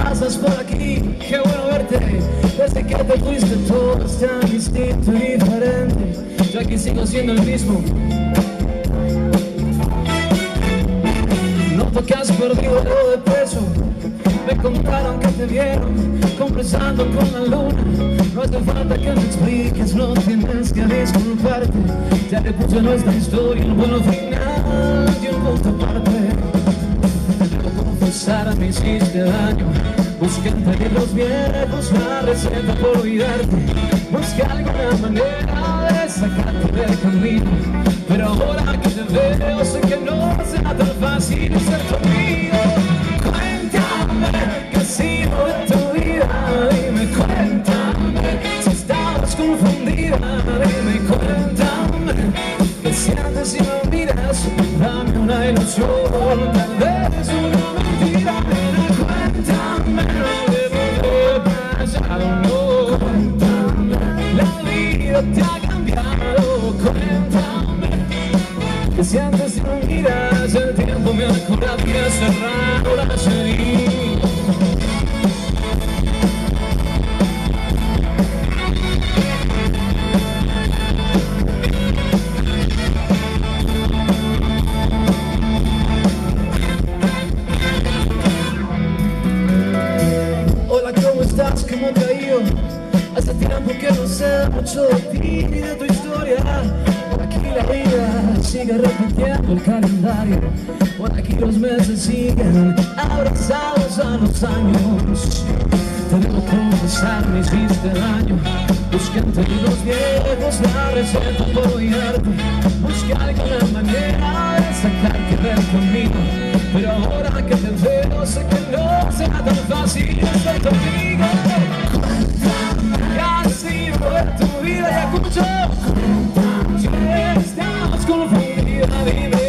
pasas por aquí, qué bueno verte. Desde que te fuiste todo es tan distinto y diferente. Yo aquí sigo siendo el mismo. Noto que has perdido algo de peso. Me contaron que te vieron conversando con la luna. No hace falta que me expliques, no tienes que disculparte. Ya le puse a nuestra historia el bueno final y un punto aparte. Debo confesar, me hiciste daño. Busqué entre libros viejos la receta por olvidarte. Busqué alguna manera de sacarte del camino. Pero ahora que te veo sé que no será tan fácil ser tu amigo. Cuéntame qué ha sido de tu vida. Dime, cuéntame si estabas confundida. Dime, cuéntame qué sientes si me miras. Dame una ilusión, tal vez una mentira. Cuéntame, no debo de pasar, no. Cuéntame, la vida te ha cambiado. Cuéntame qué sientes si me miras. El tiempo me ha curado y ha cerrado las heridas. Hola, ¿cómo estás? ¿Cómo te ha ido? Hace tiempo que no sé mucho de ti ni de tu historia. Por aquí la vida sigue repitiendo el calendario. Por aquí los meses siguen abrazados a los años. Te debo confesar, me hiciste daño. Busqué entre los viejos la receta por olvidarte. Busqué alguna manera de sacarte del camino. Pero ahora que te veo sé que no será tan fácil ser tu amigo. Cuéntame qué ha sido de tu vida, ya escucho. Si estás confundida, dime.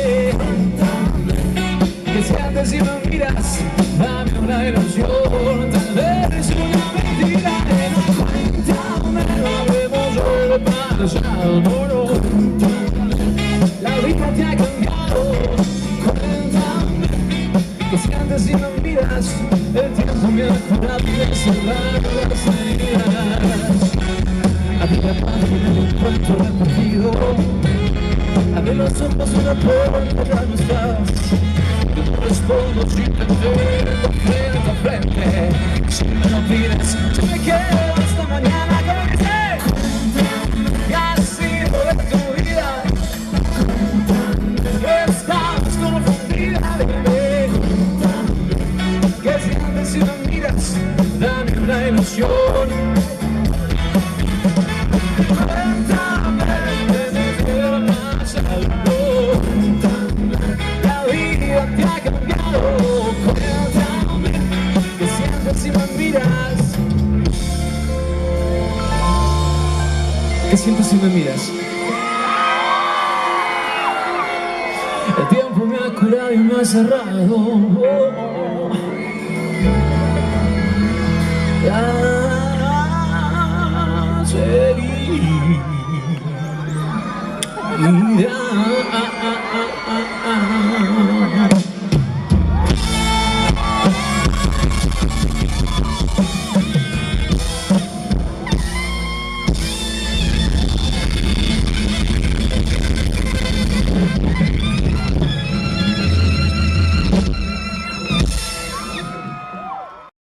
¿Qué sientes si me miras? Dame una ilusión, tal vez una mentira. Cuéntame, no debemos de pasar, no. La vida te ha cambiado. Cuéntame, ¿qué sientes si me miras? El tiempo me ha curado y me ha cerrado las heridas. Abre la mano y me encuentro perdido. Abre los ojos, una puerta ya no estás. Yo no respondo si te veo frente a frente. Si me lo pides, yo me quedo hasta mañana. ¿Cómo dice? ¿Qué ha sido de tu vida? Estás confundida, dime. ¿Qué sientes si me miras? Dame una ilusión. Cuéntame, desde más alto. La vida te ha cambiado. Cuéntame, ¿qué sientes si me miras? ¿Qué sientes si me miras? El tiempo me ha curado y me ha cerrado. Las heridas.